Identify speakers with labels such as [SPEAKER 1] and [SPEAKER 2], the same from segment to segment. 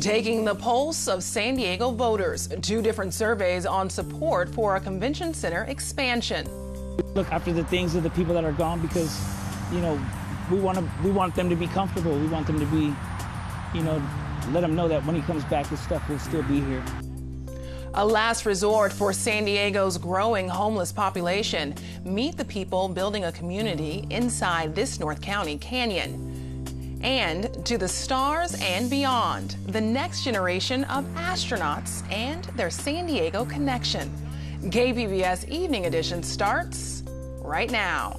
[SPEAKER 1] Taking the pulse of San Diego voters, 2 different surveys on support for a convention center expansion.
[SPEAKER 2] Look after the things of the people that are gone because, you know, we want them to be comfortable. We want them to be, you know, let them know that when he comes back, this stuff will still be here.
[SPEAKER 1] A last resort for San Diego's growing homeless population. Meet the people building a community inside this North County canyon. And to the stars and beyond, the next generation of astronauts and their San Diego connection. KPBS Evening Edition starts right now.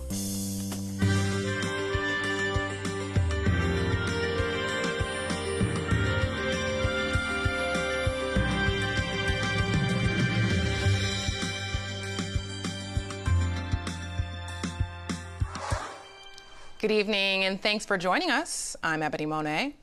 [SPEAKER 1] Good evening, and thanks for joining us. I'm Ebony Monet.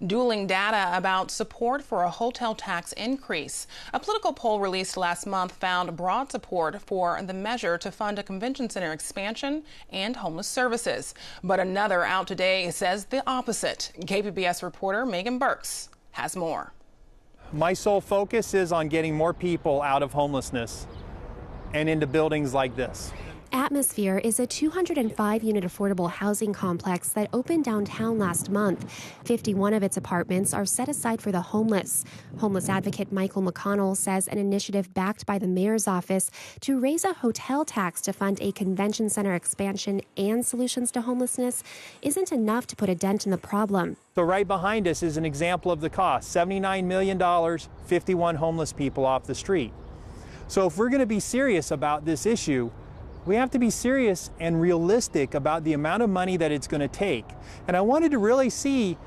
[SPEAKER 1] Dueling data about support for a hotel tax increase. A political poll released last month found broad support for the measure to fund a convention center expansion and homeless services. But another out today says the opposite. KPBS reporter Megan Burks has more.
[SPEAKER 3] My sole focus is on getting more people out of homelessness and into buildings like this.
[SPEAKER 4] Atmosphere is a 205-unit affordable housing complex that opened downtown last month. 51 of its apartments are set aside for the homeless. Homeless advocate Michael McConnell says an initiative backed by the mayor's office to raise a hotel tax to fund a convention center expansion and solutions to homelessness isn't enough to put a dent in the problem.
[SPEAKER 3] So right behind us is an example of the cost. $79 million, 51 homeless people off the street. So if we're going to be serious about this issue, we have to be serious and realistic about the amount of money that it's going to take. And I wanted to really see,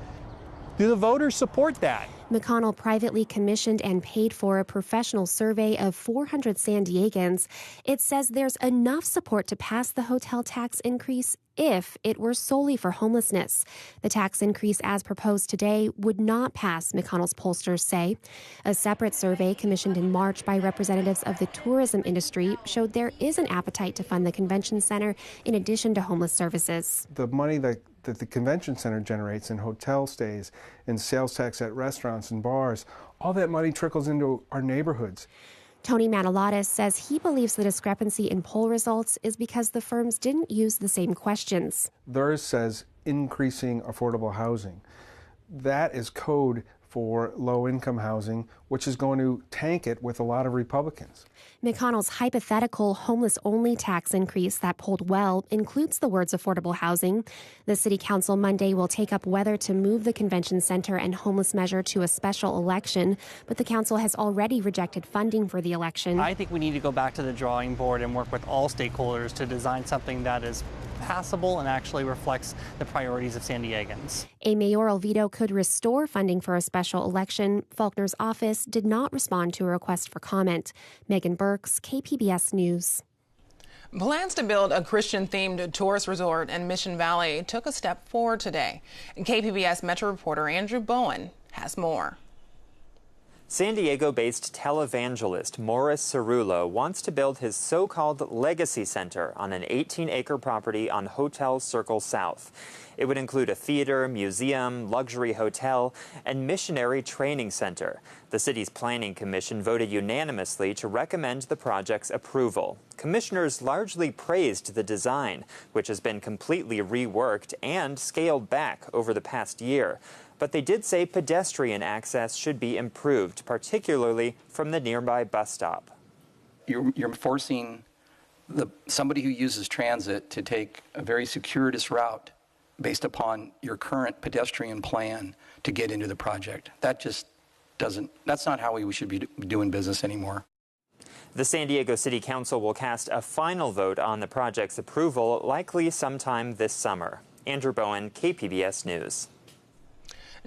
[SPEAKER 3] do the voters support that?
[SPEAKER 4] McConnell privately commissioned and paid for a professional survey of 400 San Diegans. It says there's enough support to pass the hotel tax increase if it were solely for homelessness. The tax increase as proposed today would not pass, McConnell's pollsters say. A separate survey commissioned in March by representatives of the tourism industry showed there is an appetite to fund the convention center in addition to homeless services.
[SPEAKER 5] The money that the convention center generates in hotel stays and sales tax at restaurants and bars, all that money trickles into our neighborhoods.
[SPEAKER 4] Tony Manalatis says he believes the discrepancy in poll results is because the firms didn't use the same questions.
[SPEAKER 5] Theirs says increasing affordable housing. That is code for low-income housing, which is going to tank it with a lot of Republicans.
[SPEAKER 4] McConnell's hypothetical homeless-only tax increase that polled well includes the words affordable housing. The City Council Monday will take up whether to move the convention center and homeless measure to a special election, but the council has already rejected funding for the election.
[SPEAKER 6] I think we need to go back to the drawing board and work with all stakeholders to design something that is passable and actually reflects the priorities of San Diegans.
[SPEAKER 4] A mayoral veto could restore funding for a special election. Faulkner's office did not respond to a request for comment. Megan Burks, KPBS News.
[SPEAKER 1] Plans to build a Christian-themed tourist resort in Mission Valley took a step forward today. KPBS Metro reporter Andrew Bowen has more.
[SPEAKER 7] San Diego-based televangelist Morris Cerullo wants to build his so-called Legacy Center on an 18-acre property on Hotel Circle South. It would include a theater, museum, luxury hotel, and missionary training center. The city's planning commission voted unanimously to recommend the project's approval. Commissioners largely praised the design, which has been completely reworked and scaled back over the past year. But they did say pedestrian access should be improved, particularly from the nearby bus stop.
[SPEAKER 8] You're forcing somebody who uses transit to take a very circuitous route based upon your current pedestrian plan to get into the project. That just doesn't, that's not how we should be doing business anymore.
[SPEAKER 7] The San Diego City Council will cast a final vote on the project's approval, likely sometime this summer. Andrew Bowen, KPBS News.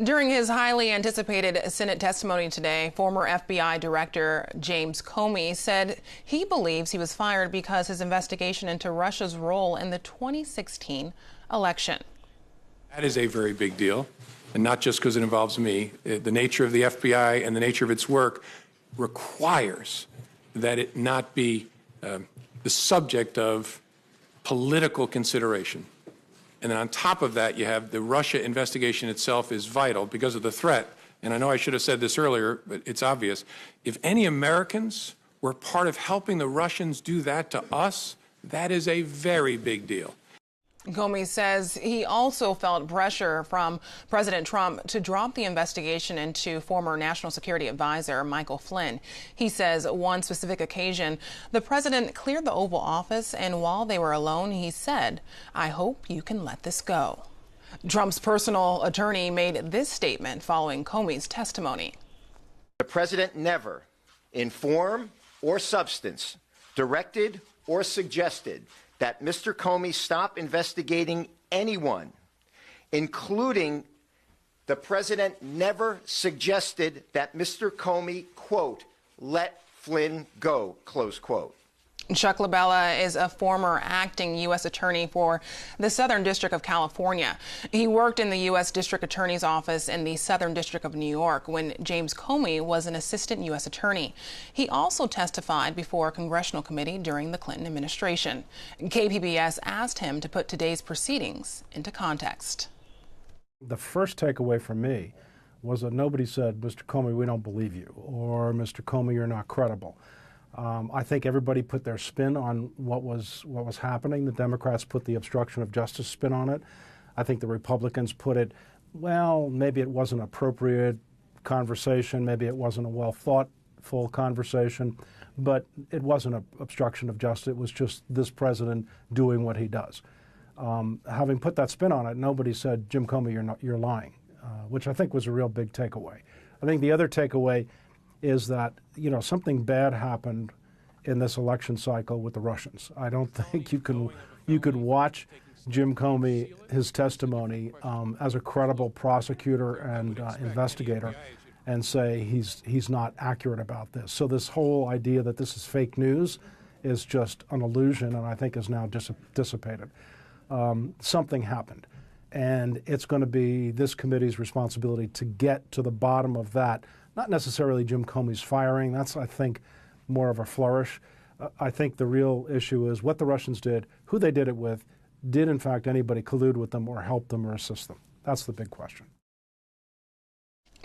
[SPEAKER 1] During his highly anticipated Senate testimony today, former FBI Director James Comey said he believes he was fired because his investigation into Russia's role in the 2016 election.
[SPEAKER 9] That is a very big deal, and not just because it involves me. The nature of the FBI and the nature of its work requires that it not be the subject of political consideration. And then on top of that, you have the Russia investigation itself is vital because of the threat and I know I should have said this earlier, but it's obvious, if any Americans were part of helping the Russians do that to us, that is a very big deal.
[SPEAKER 1] Comey says he also felt pressure from President Trump to drop the investigation into former National Security Advisor Michael Flynn. He says one specific occasion, the president cleared the Oval Office, and while they were alone, he said, "I hope you can let this go." Trump's personal attorney made this statement following Comey's testimony.
[SPEAKER 10] The president never, in form or substance, directed or suggested that Mr. Comey stop investigating anyone, including the president never suggested that Mr. Comey, quote, let Flynn go, close quote.
[SPEAKER 1] Chuck LaBella is a former acting U.S. attorney for the Southern District of California. He worked in the U.S. District Attorney's Office in the Southern District of New York when James Comey was an assistant U.S. attorney. He also testified before a congressional committee during the Clinton administration. KPBS asked him to put today's proceedings into context.
[SPEAKER 11] The first takeaway from me was that nobody said, Mr. Comey, we don't believe you, or Mr. Comey, you're not credible. I think everybody put their spin on what was happening. The Democrats put the obstruction of justice spin on it. I think the Republicans put it, well, maybe it wasn't an appropriate conversation, maybe it wasn't a well-thoughtful conversation, but it wasn't an obstruction of justice. It was just this president doing what he does. Having put that spin on it, nobody said, Jim Comey, you're lying, which I think was a real big takeaway. I think the other takeaway is that, something bad happened in this election cycle with the Russians. I don't think you could watch Jim Comey, his testimony, as a credible prosecutor and investigator and say he's not accurate about this. So this whole idea that this is fake news is just an illusion, and I think is now dissipated. Something happened, and it's going to be this committee's responsibility to get to the bottom of that. Not necessarily Jim Comey's firing. That's, I think, more of a flourish. I think the real issue is what the Russians did, who they did it with, did in fact anybody collude with them or help them or assist them? That's the big question.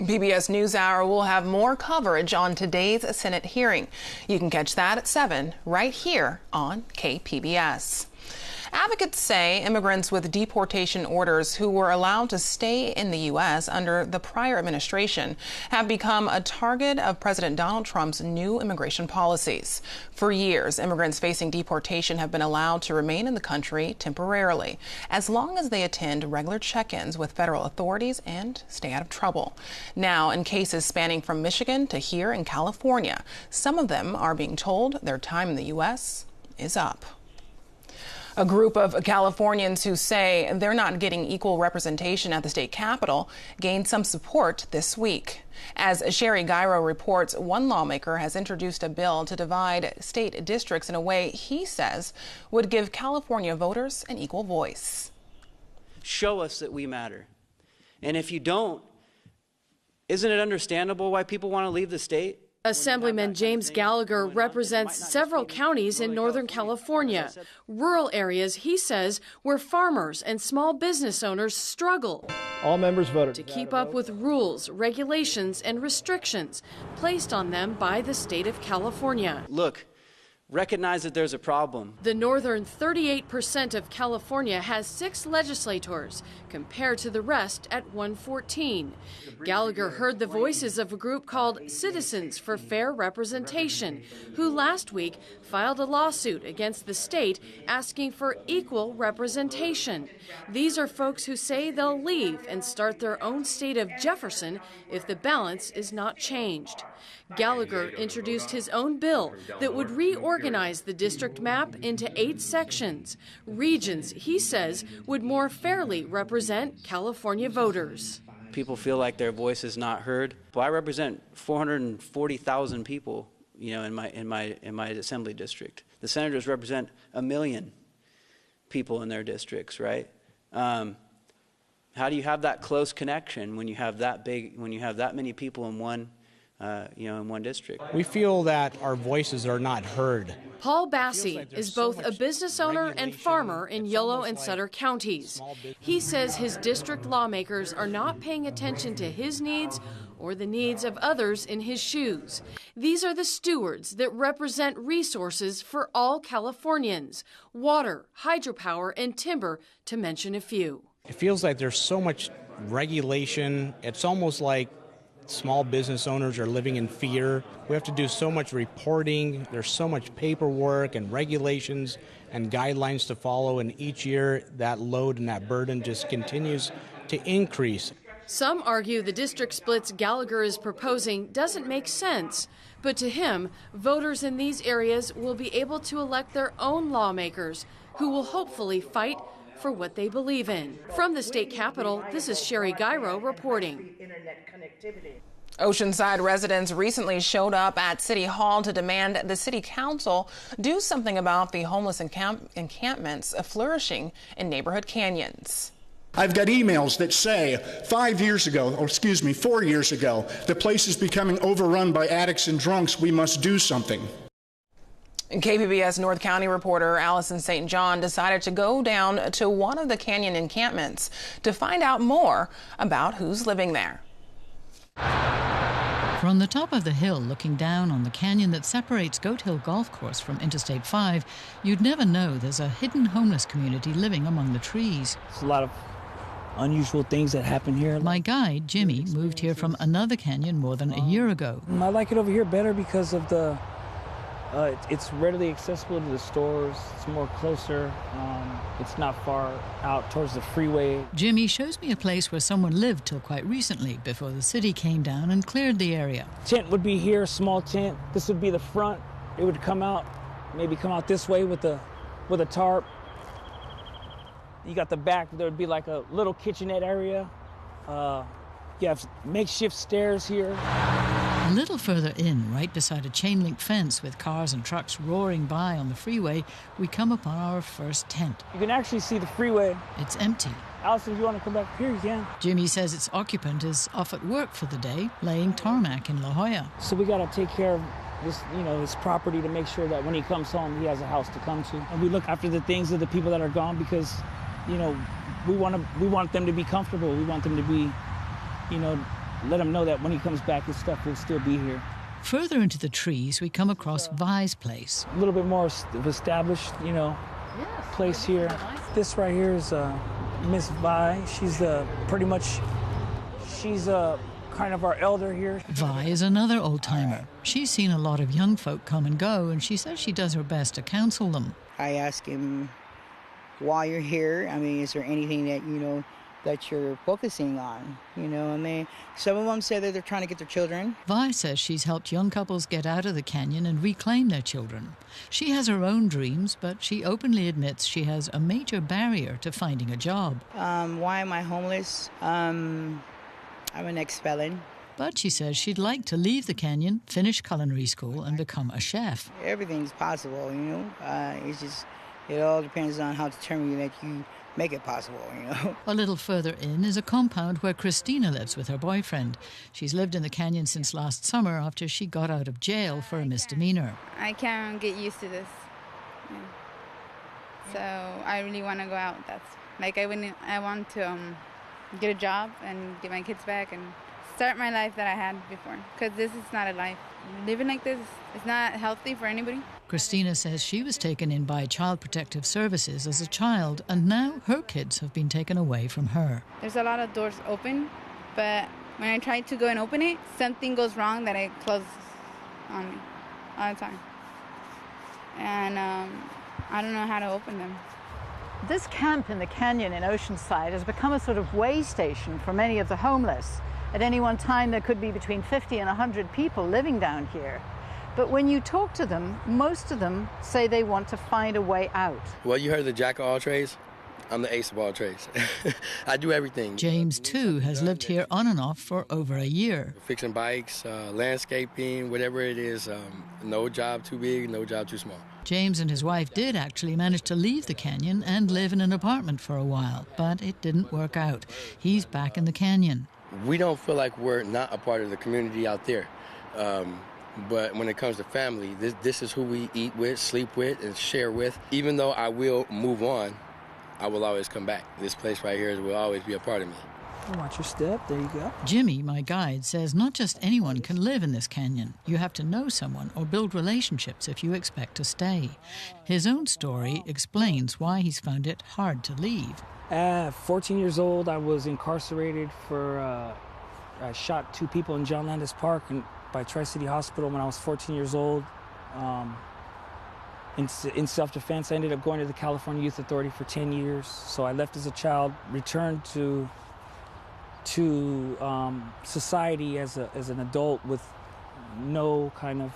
[SPEAKER 1] PBS NewsHour will have more coverage on today's Senate hearing. You can catch that at 7 right here on KPBS. Advocates say immigrants with deportation orders who were allowed to stay in the U.S. under the prior administration have become a target of President Donald Trump's new immigration policies. For years, immigrants facing deportation have been allowed to remain in the country temporarily, as long as they attend regular check-ins with federal authorities and stay out of trouble. Now, in cases spanning from Michigan to here in California, some of them are being told their time in the U.S. is up. A group of Californians who say they're not getting equal representation at the state capitol gained some support this week. As Sherry Gyro reports, one lawmaker has introduced a bill to divide state districts in a way he says would give California voters an equal voice.
[SPEAKER 12] Show us that we matter. And if you don't, isn't it understandable why people want to leave the state?
[SPEAKER 13] Assemblyman James Gallagher represents several counties in Northern California, rural areas, he says, where farmers and small business owners struggle.
[SPEAKER 14] All members voted
[SPEAKER 13] to keep up with rules, regulations, and restrictions placed on them by the state of California.
[SPEAKER 12] Look, recognize that there's a problem.
[SPEAKER 13] The northern 38% of California has 6 legislators, compared to the rest at 114. Gallagher heard the voices of a group called Citizens for Fair Representation, who last week filed a lawsuit against the state asking for equal representation. These are folks who say they'll leave and start their own state of Jefferson if the balance is not changed. Gallagher introduced his own bill that would reorganize the district map into 8 sections. Regions, he says, would more fairly represent California voters.
[SPEAKER 12] People feel like their voice is not heard. Well, I represent 440,000 people, in my assembly district. The senators represent 1 million people in their districts, right? How do you have that close connection when you have that many people in one in one district?
[SPEAKER 15] We feel that our voices are not heard.
[SPEAKER 13] Paul Bassi is both a business owner and farmer in Yolo and Sutter counties. He says his district lawmakers are not paying attention to his needs or the needs of others in his shoes. These are the stewards that represent resources for all Californians: water, hydropower, and timber, to mention a few.
[SPEAKER 15] It feels like there's so much regulation. It's almost like small business owners are living in fear. We have to do so much reporting. There's so much paperwork and regulations and guidelines to follow, and each year that load and that burden just continues to increase.
[SPEAKER 13] Some argue the district splits Gallagher is proposing doesn't make sense, but to him, voters in these areas will be able to elect their own lawmakers who will hopefully fight for what they believe in. From the state capitol, this is Sherry Gyro reporting.
[SPEAKER 1] Oceanside residents recently showed up at City Hall to demand the City Council do something about the homeless encampments flourishing in neighborhood canyons.
[SPEAKER 14] I've got emails that say 4 years ago, the place is becoming overrun by addicts and drunks. We must do something.
[SPEAKER 1] KPBS North County reporter Allison St. John decided to go down to one of the canyon encampments to find out more about who's living there.
[SPEAKER 16] From the top of the hill, looking down on the canyon that separates Goat Hill Golf Course from Interstate 5, you'd never know there's a hidden homeless community living among the trees.
[SPEAKER 2] There's a lot of unusual things that happen here.
[SPEAKER 16] My guide, Jimmy, moved here from another canyon more than a year ago.
[SPEAKER 2] I like it over here better because of the it's readily accessible to the stores. It's more closer. It's not far out towards the freeway.
[SPEAKER 16] Jimmy shows me a place where someone lived till quite recently, before the city came down and cleared the area.
[SPEAKER 2] Tent would be here, small tent. This would be the front. It would come out, maybe come out this way with a tarp. You got the back. There would be like a little kitchenette area. You have makeshift stairs here.
[SPEAKER 16] A little further in, right beside a chain-link fence with cars and trucks roaring by on the freeway, we come upon our first tent.
[SPEAKER 2] You can actually see the freeway.
[SPEAKER 16] It's empty.
[SPEAKER 2] Allison, if you want to come back here, you can.
[SPEAKER 16] Jimmy says its occupant is off at work for the day, laying tarmac in La Jolla.
[SPEAKER 2] So we got to take care of this, his property to make sure that when he comes home, he has a house to come to. And we look after the things of the people that are gone because, we want them to be comfortable. We want them to be, let him know that when he comes back, his stuff will still be here.
[SPEAKER 16] Further into the trees, we come across Vi's place.
[SPEAKER 2] A little bit more established, place here. This right here is Miss Vi. She's kind of our elder here.
[SPEAKER 16] Vi is another old-timer. She's seen a lot of young folk come and go, and she says she does her best to counsel them.
[SPEAKER 17] I ask him, while you're here, is there anything that, that you're focusing on, some of them say that they're trying to get their children.
[SPEAKER 16] Vi says she's helped young couples get out of the canyon and reclaim their children. She has her own dreams, but she openly admits she has a major barrier to finding a job.
[SPEAKER 17] Why am I homeless? I'm an ex-felon.
[SPEAKER 16] But she says she'd like to leave the canyon, finish culinary school, and become a chef.
[SPEAKER 17] Everything's possible, it's just, it all depends on how determined that you make it possible,
[SPEAKER 16] A little further in is a compound where Christina lives with her boyfriend. She's lived in the canyon since last summer after she got out of jail for a misdemeanor.
[SPEAKER 18] I can't get used to this. Yeah. So I really want to go out. I want to get a job and get my kids back and start my life that I had before. Because this is not a life. Living like this is not healthy for anybody.
[SPEAKER 16] Christina says she was taken in by Child Protective Services as a child, and now her kids have been taken away from her.
[SPEAKER 18] There's a lot of doors open, but when I try to go and open it, something goes wrong that it closes on me all the time. And I don't know how to open them.
[SPEAKER 19] This camp in the canyon in Oceanside has become a sort of way station for many of the homeless. At any one time, there could be between 50 and 100 people living down here. But when you talk to them, most of them say they want to find a way out.
[SPEAKER 20] Well, you heard the jack of all trades. I'm the ace of all trades. I do everything.
[SPEAKER 16] James, too, has lived here on and off for over a year.
[SPEAKER 20] Fixing bikes, landscaping, whatever it is. No job too big, no job too small.
[SPEAKER 16] James and his wife did actually manage to leave the canyon and live in an apartment for a while, but it didn't work out. He's back in the canyon.
[SPEAKER 20] We don't feel like we're not a part of the community out there. But when it comes to family, this is who we eat with, sleep with, and share with. Even though I will move on, I will always come back. This place right here will always be a part of me.
[SPEAKER 2] Watch your step. There you go.
[SPEAKER 16] Jimmy, my guide, says not just anyone can live in this canyon. You have to know someone or build relationships if you expect to stay. His own story explains why he's found it hard to leave.
[SPEAKER 2] At 14 years old, I was incarcerated for, I shot 2 people in John Landis Park by Tri-City Hospital when I was 14 years old. In self-defense, I ended up going to the California Youth Authority for 10 years. So I left as a child, returned to society as an adult with no kind of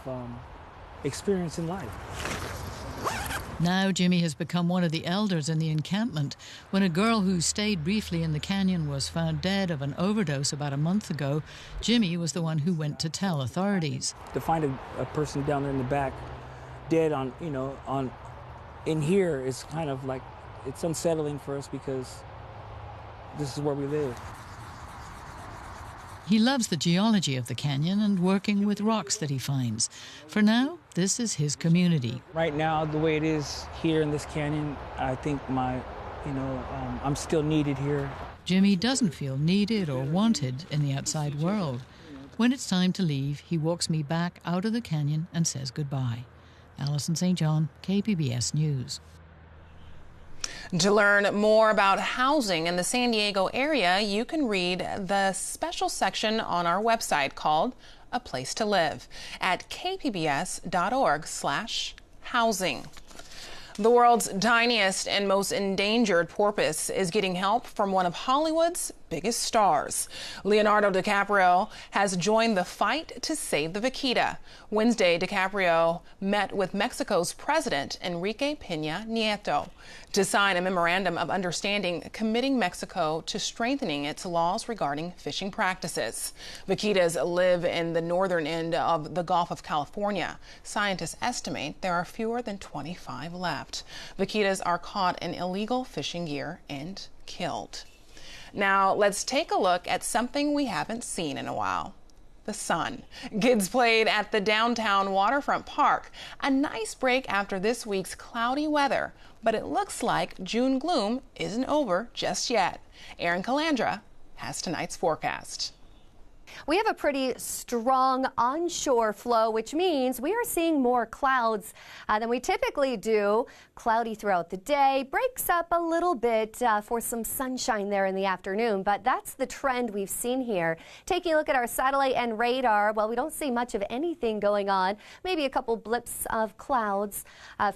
[SPEAKER 2] experience in life.
[SPEAKER 16] Now Jimmy has become one of the elders in the encampment. When a girl who stayed briefly in the canyon was found dead of an overdose about a month ago, Jimmy was the one who went to tell authorities.
[SPEAKER 2] To find a person down there in the back dead in here is kind of like, it's unsettling for us because this is where we live.
[SPEAKER 16] He loves the geology of the canyon and working with rocks that he finds. For now, this is his community.
[SPEAKER 2] Right now, the way it is here in this canyon, I think I'm still needed here.
[SPEAKER 16] Jimmy doesn't feel needed or wanted in the outside world. When it's time to leave, he walks me back out of the canyon and says goodbye. Allison St. John, KPBS News.
[SPEAKER 1] To learn more about housing in the San Diego area, you can read the special section on our website called A Place to Live at kpbs.org/housing. The world's tiniest and most endangered porpoise is getting help from one of Hollywood's biggest stars. Leonardo DiCaprio has joined the fight to save the vaquita. Wednesday, DiCaprio met with Mexico's President Enrique Peña Nieto to sign a memorandum of understanding committing Mexico to strengthening its laws regarding fishing practices. Vaquitas live in the northern end of the Gulf of California. Scientists estimate there are fewer than 25 left. Vaquitas are caught in illegal fishing gear and killed. Now, let's take a look at something we haven't seen in a while. The sun. Kids played at the downtown waterfront park. A nice break after this week's cloudy weather, but it looks like June gloom isn't over just yet. Erin Calandra has tonight's forecast.
[SPEAKER 21] We have a pretty strong onshore flow, which means we are seeing more clouds than we typically do. Cloudy throughout the day, breaks up a little bit for some sunshine there in the afternoon, but that's the trend we've seen here. Taking a look at our satellite and radar, well, we don't see much of anything going on. Maybe a couple blips of clouds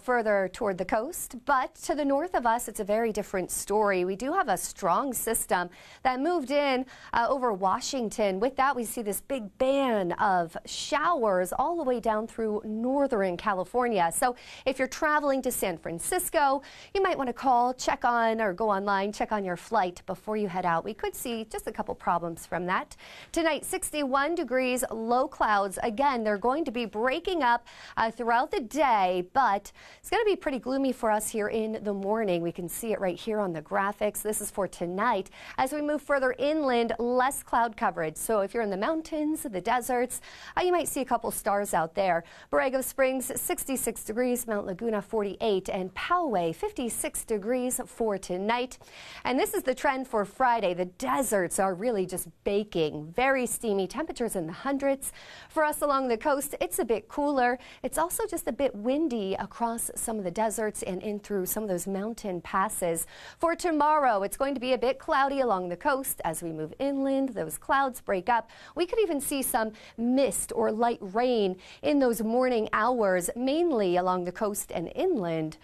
[SPEAKER 21] further toward the coast, but to the north of us, it's a very different story. We do have a strong system that moved in over Washington. With that, we see this big band of showers all the way down through northern California. So if you're traveling to San Francisco, you might want to call, check on, or go online, check on your flight before you head out. We could see just a couple problems from that. Tonight, 61 degrees, low clouds. Again, they're going to be breaking up throughout the day, but it's going to be pretty gloomy for us here in the morning. We can see it right here on the graphics. This is for tonight. As we move further inland, less cloud coverage. So if you're in the mountains, the deserts, you might see a couple stars out there. Borrego Springs, 66 degrees, Mount Laguna, 48, and Poway, 56 degrees for tonight. And this is the trend for Friday. The deserts are really just baking. Very steamy, temperatures in the hundreds. For us along the coast, it's a bit cooler. It's also just a bit windy across some of the deserts and in through some of those mountain passes. For tomorrow, it's going to be a bit cloudy along the coast. As we move inland, those clouds break up. We could even see some mist or light rain in those morning hours, mainly along the coast and inland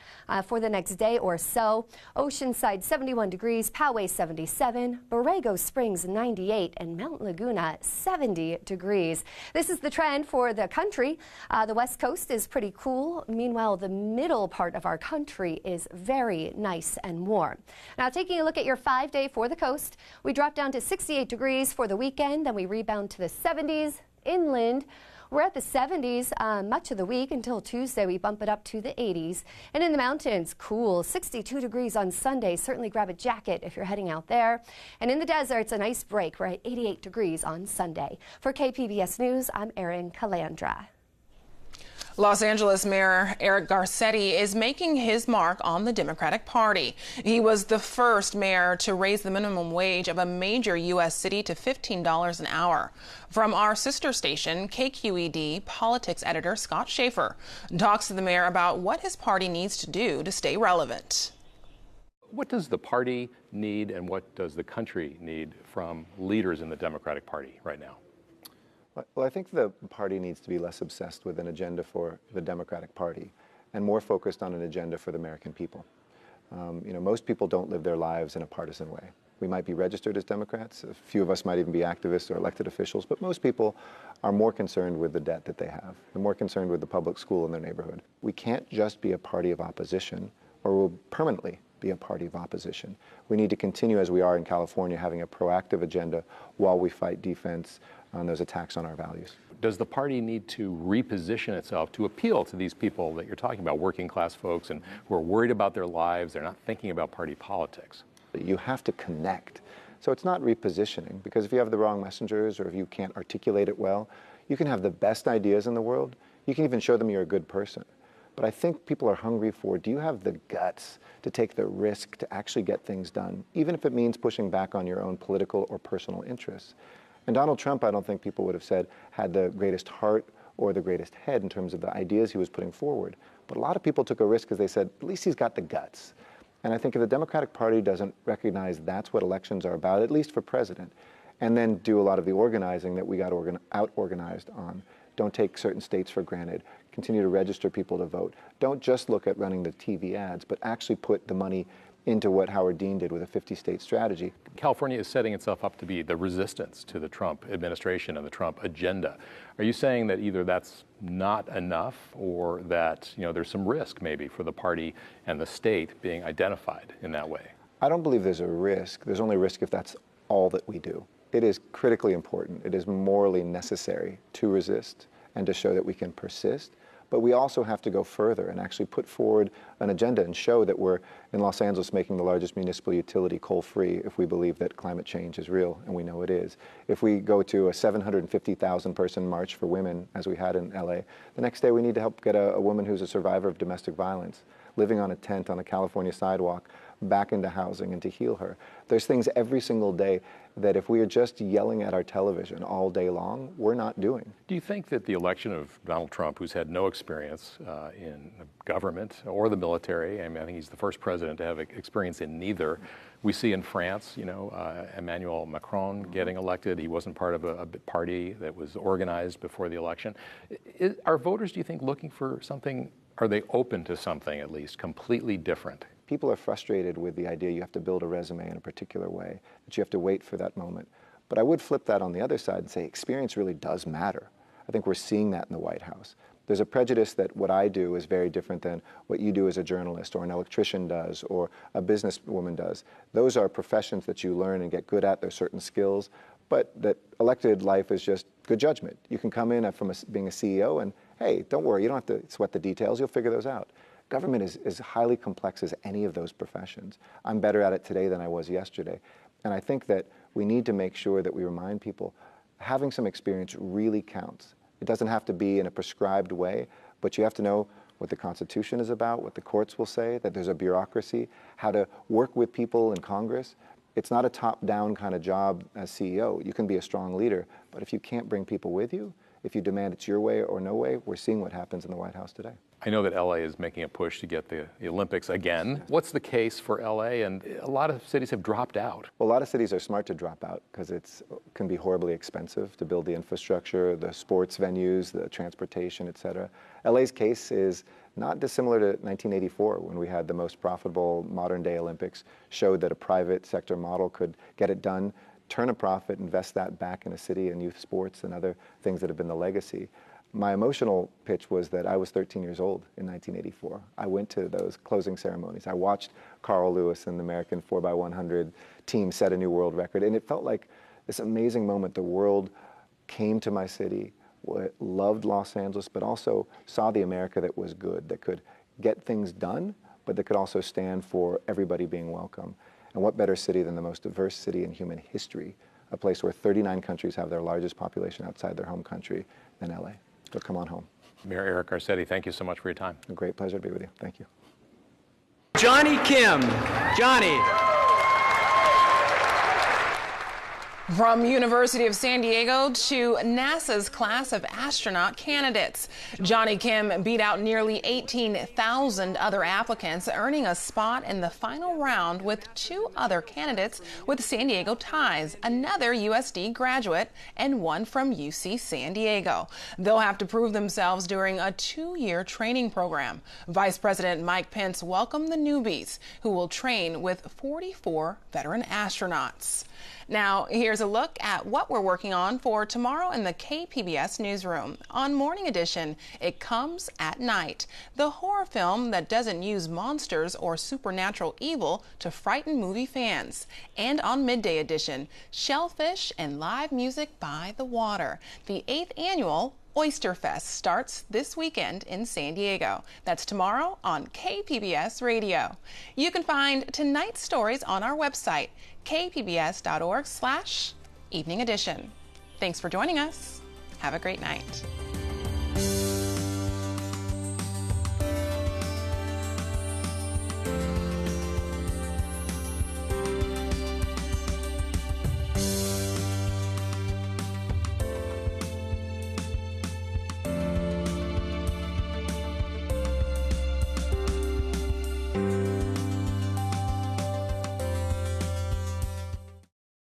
[SPEAKER 21] for the next day or so. Oceanside, 71 degrees, Poway, 77, Borrego Springs, 98, and Mount Laguna, 70 degrees. This is the trend for the country. The west coast is pretty cool. Meanwhile, the middle part of our country is very nice and warm. Now, taking a look at your 5-day for the coast, we drop down to 68 degrees for the weekend, then we rebound to the 70s. Inland, we're at the 70s much of the week until Tuesday. We bump it up to the 80s. And in the mountains, cool, 62 degrees on Sunday. Certainly grab a jacket if you're heading out there. And in the deserts, a nice break. We're at 88 degrees on Sunday. For KPBS News, I'm Erin Calandra.
[SPEAKER 1] Los Angeles Mayor Eric Garcetti is making his mark on the Democratic Party. He was the first mayor to raise the minimum wage of a major U.S. city to $15 an hour. From our sister station, KQED, politics editor Scott Schaefer talks to the mayor about what his party needs to do to stay relevant.
[SPEAKER 3] What does the party need and what does the country need from leaders in the Democratic Party right now?
[SPEAKER 22] Well, I think the party needs to be less obsessed with an agenda for the Democratic Party and more focused on an agenda for the American people. Most people don't live their lives in a partisan way. We might be registered as Democrats, a few of us might even be activists or elected officials, but most people are more concerned with the debt that they have. They're more concerned with the public school in their neighborhood. We can't just be a party of opposition, or we'll permanently be a party of opposition. We need to continue, as we are in California, having a proactive agenda while we fight defense on those attacks on our values.
[SPEAKER 3] Does the party need to reposition itself to appeal to these people that you're talking about, working class folks and who are worried about their lives, they're not thinking about party politics?
[SPEAKER 22] You have to connect. So it's not repositioning, because if you have the wrong messengers or if you can't articulate it well, you can have the best ideas in the world. You can even show them you're a good person. But I think people are hungry for, do you have the guts to take the risk to actually get things done, even if it means pushing back on your own political or personal interests? And Donald Trump, I don't think people would have said, had the greatest heart or the greatest head in terms of the ideas he was putting forward. But a lot of people took a risk because they said, at least he's got the guts. And I think if the Democratic Party doesn't recognize that's what elections are about, at least for president, and then do a lot of the organizing that we got out-organized on, don't take certain states for granted, continue to register people to vote, don't just look at running the TV ads, but actually put the money into what Howard Dean did with a 50-state strategy.
[SPEAKER 3] California is setting itself up to be the resistance to the Trump administration and the Trump agenda. Are you saying that either that's not enough or that there's some risk maybe for the party and the state being identified in that way?
[SPEAKER 22] I don't believe there's a risk. There's only risk if that's all that we do. It is critically important. It is morally necessary to resist and to show that we can persist. But we also have to go further and actually put forward an agenda and show that we're in Los Angeles making the largest municipal utility coal-free if we believe that climate change is real, and we know it is. If we go to a 750,000 person march for women, as we had in LA, the next day we need to help get a woman who's a survivor of domestic violence, living on a tent on a California sidewalk, back into housing and to heal her. There's things every single day that if we are just yelling at our television all day long, we're not doing.
[SPEAKER 3] Do you think that the election of Donald Trump, who's had no experience in government or the military, I think he's the first president to have experience in neither. We see in France, Emmanuel Macron getting elected. He wasn't part of a party that was organized before the election. Are voters, do you think, looking for something? Are they open to something at least completely different?
[SPEAKER 22] People are frustrated with the idea you have to build a resume in a particular way, that you have to wait for that moment. But I would flip that on the other side and say experience really does matter. I think we're seeing that in the White House. There's a prejudice that what I do is very different than what you do as a journalist or an electrician does or a businesswoman does. Those are professions that you learn and get good at. There's certain skills, but that elected life is just good judgment. You can come in from being a CEO and, hey, don't worry, you don't have to sweat the details, you'll figure those out. Government is as highly complex as any of those professions. I'm better at it today than I was yesterday. And I think that we need to make sure that we remind people having some experience really counts. It doesn't have to be in a prescribed way, but you have to know what the Constitution is about, what the courts will say, that there's a bureaucracy, how to work with people in Congress. It's not a top-down kind of job as CEO. You can be a strong leader, but if you can't bring people with you, if you demand it's your way or no way, we're seeing what happens in the White House today.
[SPEAKER 3] I know that LA is making a push to get the Olympics again. What's the case for LA? And a lot of cities have dropped out.
[SPEAKER 22] Well, a lot of cities are smart to drop out because it can be horribly expensive to build the infrastructure, the sports venues, the transportation, et cetera. LA's case is not dissimilar to 1984 when we had the most profitable modern-day Olympics, showed that a private sector model could get it done, turn a profit, invest that back in a city and youth sports and other things that have been the legacy. My emotional pitch was that I was 13 years old in 1984. I went to those closing ceremonies. I watched Carl Lewis and the American 4x100 team set a new world record, and it felt like this amazing moment. The world came to my city, loved Los Angeles, but also saw the America that was good, that could get things done, but that could also stand for everybody being welcome. And what better city than the most diverse city in human history, a place where 39 countries have their largest population outside their home country than LA. So come on home.
[SPEAKER 3] Mayor Eric Garcetti, thank you so much for your time.
[SPEAKER 22] A great pleasure to be with you. Thank you.
[SPEAKER 5] Johnny Kim. Johnny.
[SPEAKER 1] From University of San Diego to NASA's class of astronaut candidates, Johnny Kim beat out nearly 18,000 other applicants, earning a spot in the final round with 2 other candidates with San Diego ties, another USD graduate and one from UC San Diego. They'll have to prove themselves during a 2-year training program. Vice President Mike Pence welcomed the newbies, who will train with 44 veteran astronauts. Now, here's a look at what we're working on for tomorrow in the KPBS newsroom. On Morning Edition, It Comes at Night, the horror film that doesn't use monsters or supernatural evil to frighten movie fans. And on Midday Edition, Shellfish and live music by the water. The 8th annual Oyster Fest starts this weekend in San Diego. That's tomorrow on KPBS Radio. You can find tonight's stories on our website, kpbs.org/evening edition. Thanks for joining us. Have a great night.